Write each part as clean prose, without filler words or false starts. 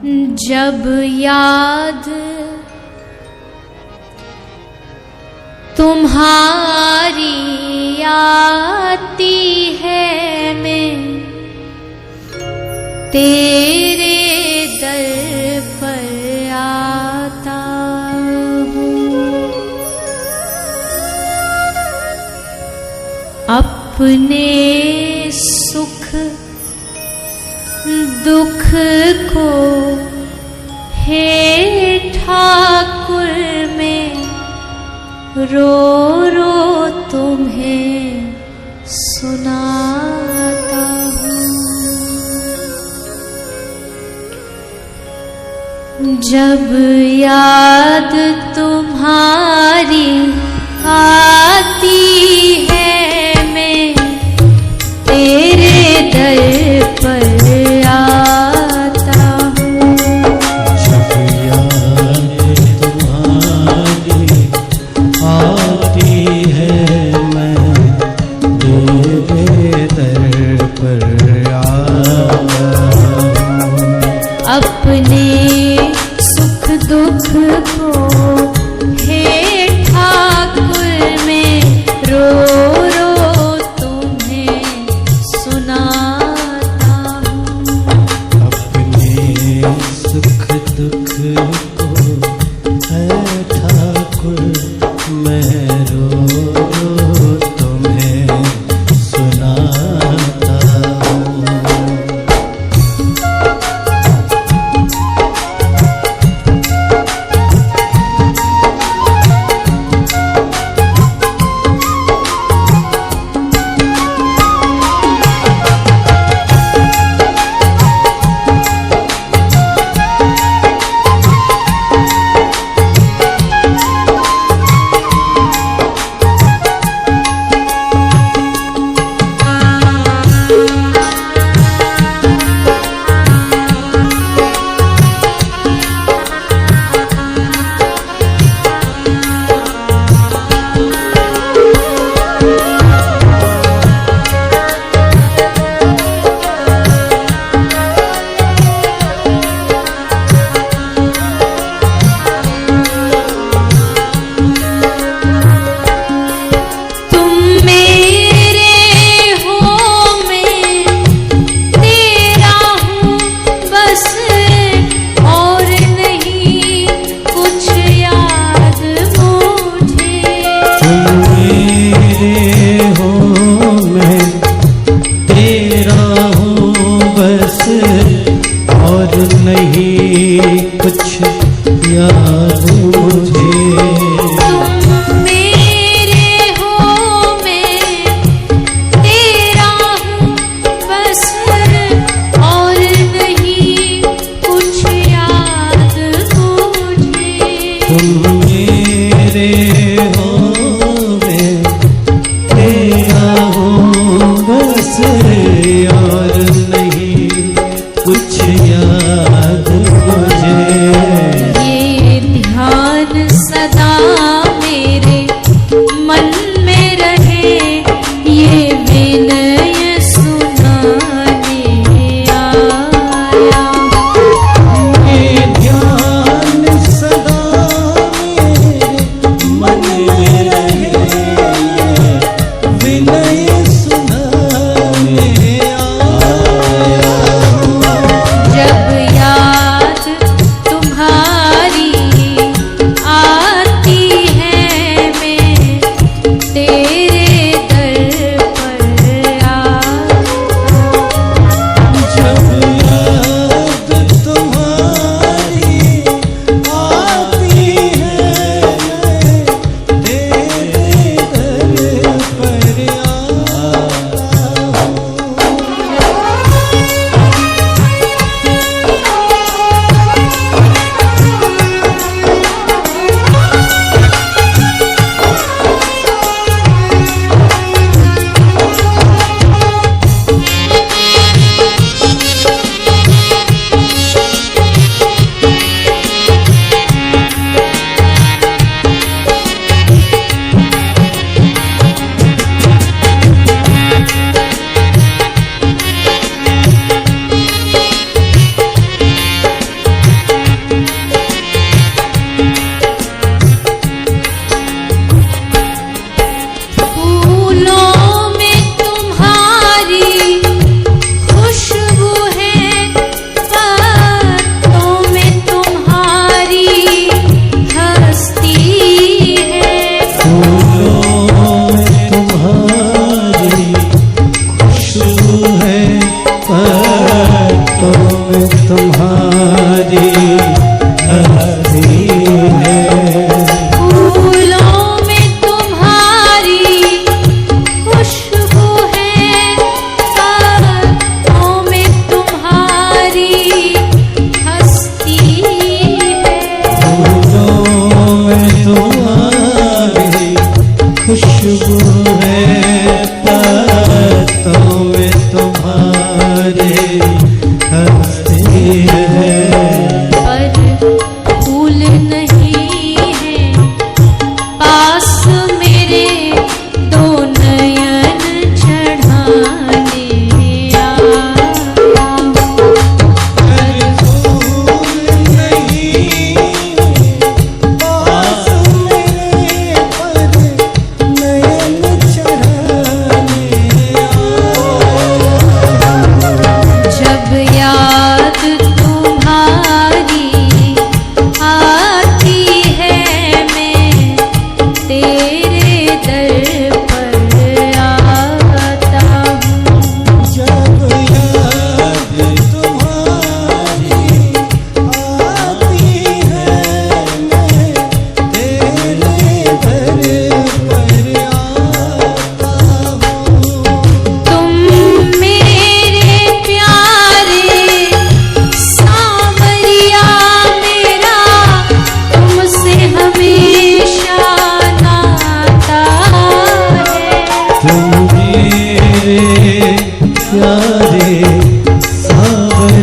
जब याद तुम्हारी आती है, मैं तेरे दर पर आता हूँ। अपने सुख दुख को हे ठाकुर मैं रो रो तुम्हें सुनाता हूँ। जब याद तुम्हारी आती है, मैं तेरे दर पर कुछ याद मुझे। ये ध्यान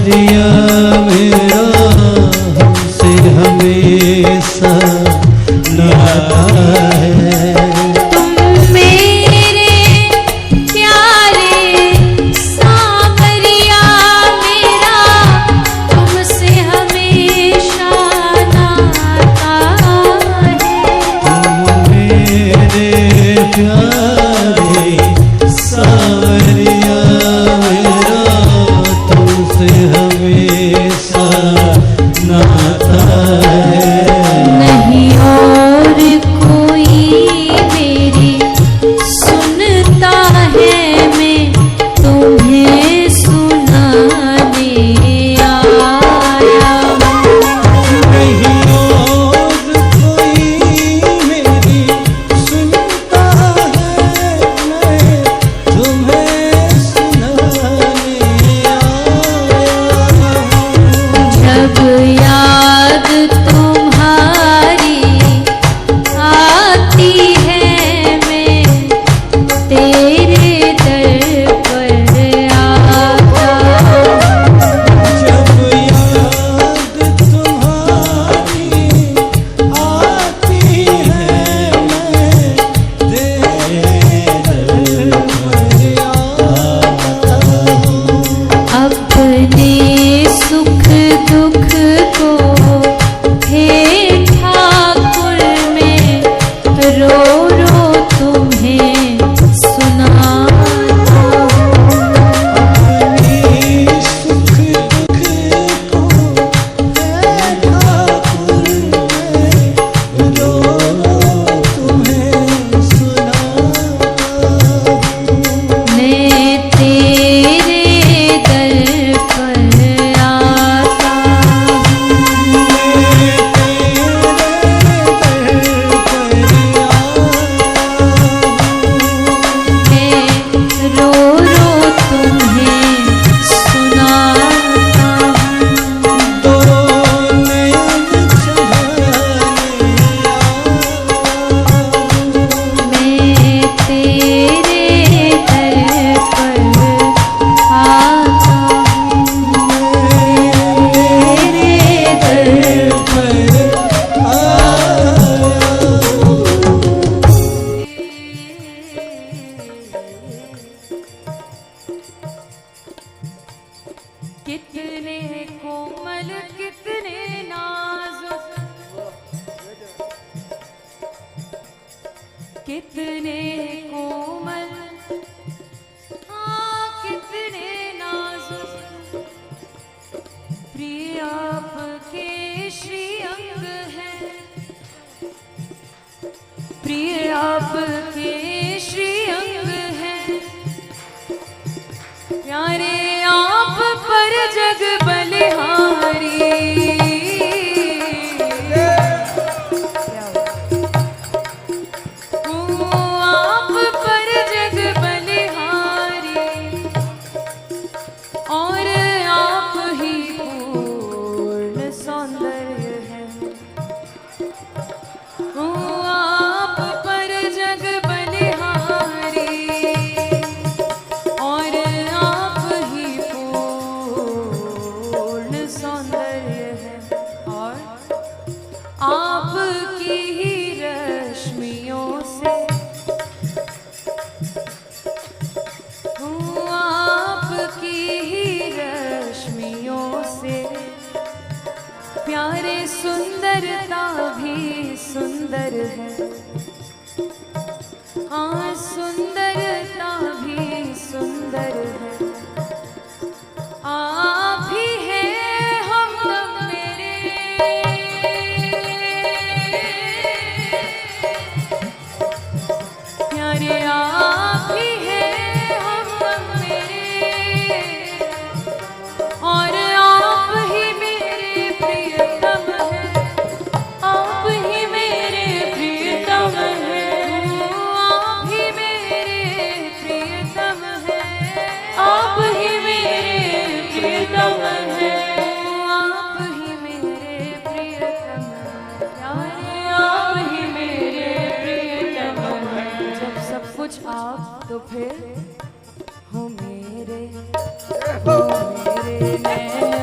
सावरिया मेरा हमसे हमेशा नाता है। तुम मेरे प्यारे सावरिया मेरा तुमसे हमेशा नाता है। तुम मेरे प्यारे सावरिया मेरा तुमसे हमेशा नाता है। नहीं और कोई मेरी सुनता है, मैं तुम्हें सुनाने आया हूँ। नहीं और कोई मेरी सुनता है, मैं तुम्हें सुनाने आया हूँ। जब याद तुम्हारी आती है, मैं तेरे दर पर आता हूँ। जब याद तुम्हारी आती है, मैं तेरे दर पर आता हूँ। अपने सुख दुख को हे ठाकुर मैं रो रो तुम्हें सुनाता हूँ। अपनी सुख दुख को है ठाकुर मैं रो रो तुम्हें सुनाता हूँ। मैं तेरे दर पर आता हूँ। मैं तेरे दर पर मैं रो रो तुम्हें सुनाता हूँ। दो नयन चढ़ाने मैं तेरे दर पर आता हूँ। तेरे दर पर आया हूँ। कितने कोमल कितने नाजुक, कितने कोमल हाँ कितने नाजुक, प्रिय आपके श्री अंग हैं, प्रिय आपके श्री अंग हैं। प्यारे आप पर जग बलिहारी, ओ आप पर जग बलिहारी, और आप ही पूर्ण सौंदर्य है। ओ आप पर जग बलिहारी, और आप ही पूर्ण सौंदर्य है। और आपकी ही रश्मियों से आपकी ही रश्मियों से प्यारे सुंदरता भी सुंदर है। हाँ सुंदरता भी सुंदर है। आप ही हैं हमदम मेरे, प्यारे आप ही हैं हमदम मेरे, और आप ही मेरे प्रियतम हैं। आप ही मेरे प्रियतम हैं। आप ही मेरे प्रियतम हैं। आप ही मेरे प्रियतम हैं। आप ही मेरे प्रियतम हैं। प्यारे आप ही मेरे प्रियतम हैं। जब सब कुछ आप तो फिर हो मेरे नैना।